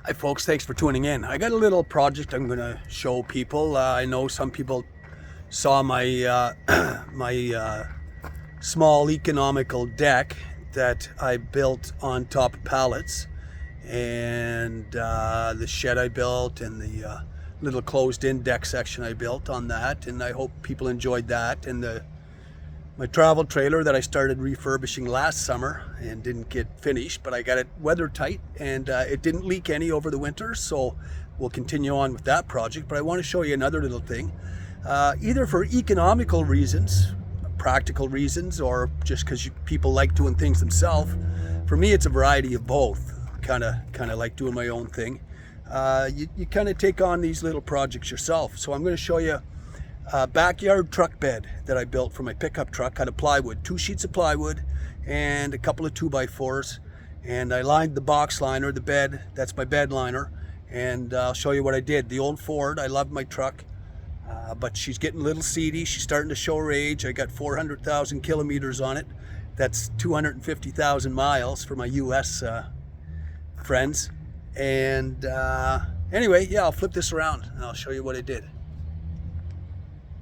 Hi folks, thanks for tuning in. I got a little project I'm going to show people. I know some people saw my my small economical deck that I built on top of pallets, and the shed I built, and the little closed-in deck section I built on that, and I hope people enjoyed that. And my travel trailer that I started refurbishing last summer and didn't get finished, but I got it weather tight, and it didn't leak any over the winter, so we'll continue on with that project. But I want to show you another little thing, either for economical reasons, practical reasons, or just because people like doing things themselves. For me, it's a variety of both. Kind of like doing my own thing. You kind of take on these little projects yourself. So I'm going to show you a backyard truck bed that I built for my pickup truck out of plywood, 2 sheets of plywood and a couple of 2x4s, and I lined the box liner, the bed, that's my bed liner, and I'll show you what I did. The old Ford, I love my truck, but she's getting a little seedy, she's starting to show her age. I got 400,000 kilometers on it. That's 250,000 miles for my US friends. And anyway, yeah, I'll flip this around and I'll show you what I did.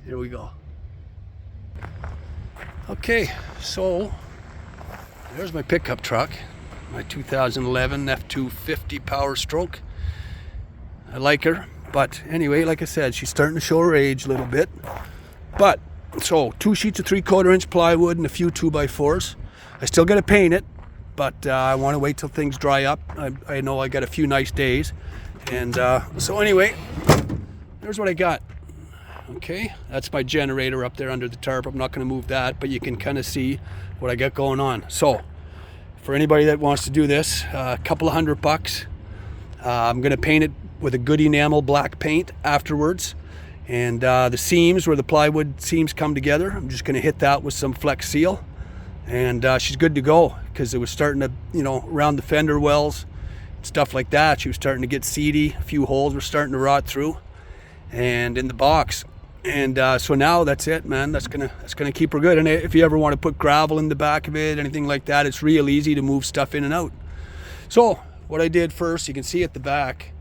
Here we go. Okay, so there's my pickup truck, my 2011 F250 Power Stroke. I like her, but anyway, like I said, she's starting to show her age a little bit. But, so 2 sheets of 3/4 inch plywood and a few 2x4s. I still got to paint it, but I want to wait till things dry up. I know I got a few nice days. And so anyway, there's what I got. Okay, that's my generator up there under the tarp. I'm not going to move that, but you can kind of see what I got going on. So for anybody that wants to do this, a couple of $100. I'm going to paint it with a good enamel black paint afterwards, and the seams where the plywood seams come together, I'm just going to hit that with some Flex Seal, and she's good to go, because it was starting to, around the fender wells, stuff like that, she was starting to get seedy. A few holes were starting to rot through, and in the box. And so now that's it, man. That's gonna keep her good. And if you ever want to put gravel in the back of it, anything like that, it's real easy to move stuff in and out. So what I did first, you can see at the back,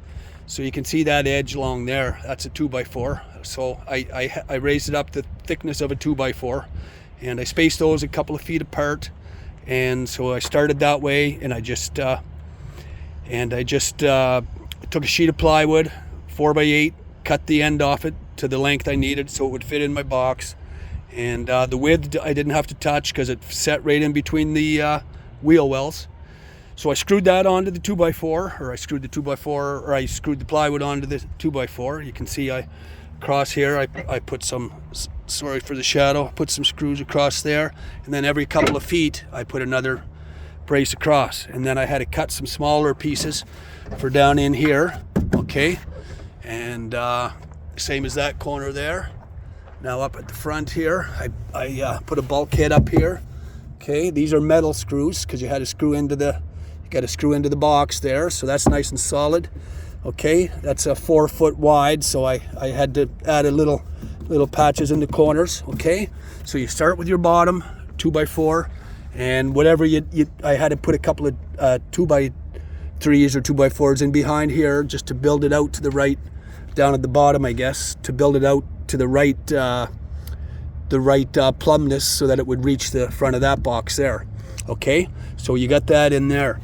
so you can see that edge along there. That's a 2x4. So I raised it up the thickness of a 2x4, and I spaced those a couple of feet apart. And so I started that way, and I just took a sheet of plywood, 4x8, cut the end off it to the length I needed so it would fit in my box, and the width I didn't have to touch because it set right in between the wheel wells. So I screwed that onto the 2x4, or I screwed the plywood onto the 2x4. You can see across here I put some, sorry for the shadow, put some screws across there, and then every couple of feet I put another brace across, and then I had to cut some smaller pieces for down in here. Okay, and same as that corner there. Now up at the front here, I put a bulkhead up here. Okay, these are metal screws, because you got to screw into the box there, so that's nice and solid. Okay, that's a 4 foot wide, so I had to add a little patches in the corners. Okay, so you start with your bottom 2x4, and whatever I had to put a couple of 2x3s or 2x4s in behind here, just to build it out to the right, down at the bottom, I guess, to build it out to the right plumbness, so that it would reach the front of that box there. Okay, so you got that in there.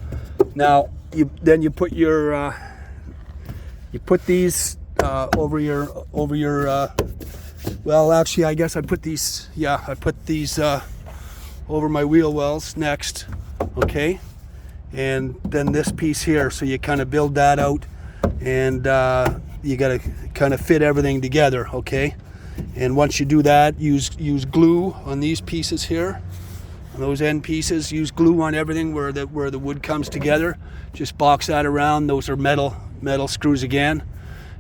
Now you put your you put these over your well, actually, I guess I put these over my wheel wells next. Okay, and then this piece here, so you kind of build that out, and you got to kind of fit everything together. Okay, and once you do that, use glue on these pieces here, on those end pieces. Use glue on everything where the wood comes together. Just box that around. Those are metal screws again,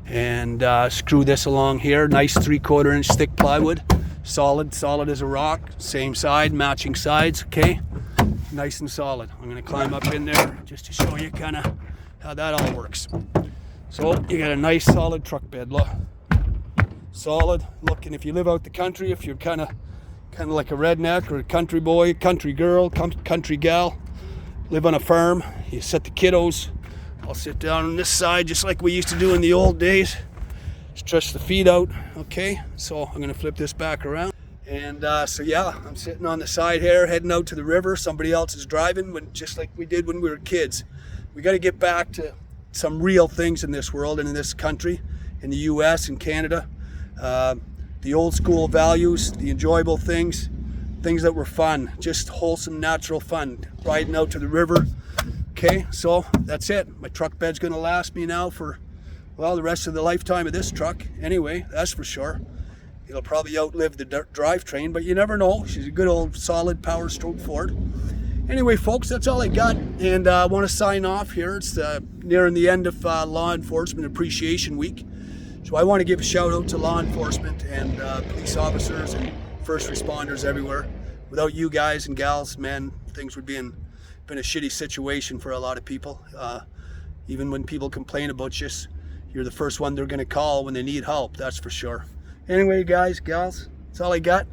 and screw this along here. Nice 3/4 inch thick plywood, solid as a rock. Same side, matching sides. Okay, nice and solid. I'm going to climb up in there just to show you kind of how that all works. So you got a nice solid truck bed, look. Solid. Look, and if you live out the country, if you're kind of like a redneck or a country boy, country girl, country gal, live on a farm, you set the kiddos I'll sit down on this side just like we used to do in the old days. Stretch the feet out. Okay, so I'm gonna flip this back around. And so yeah, I'm sitting on the side here, heading out to the river. Somebody else is driving, just like we did when we were kids. We got to get back to some real things in this world and in this country, in the US and Canada. The old school values, the enjoyable things that were fun, just wholesome, natural fun. Riding out to the river. Okay, so that's it. My truck bed's gonna last me now for, well, the rest of the lifetime of this truck. Anyway, that's for sure. It'll probably outlive the drivetrain, but you never know. She's a good old solid Power Stroke Ford. Anyway, folks, that's all I got, and I want to sign off here. It's nearing the end of Law Enforcement Appreciation Week, so I want to give a shout out to law enforcement and police officers and first responders everywhere. Without you guys and gals, man, things would been a shitty situation for a lot of people. Even when people complain about you, you're the first one they're going to call when they need help, that's for sure. Anyway, guys, gals, that's all I got.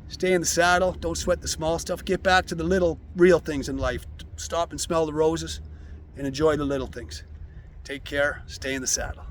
Stay in the saddle. Don't sweat the small stuff. Get back to the little, real things in life. Stop and smell the roses and enjoy the little things. Take care. Stay in the saddle.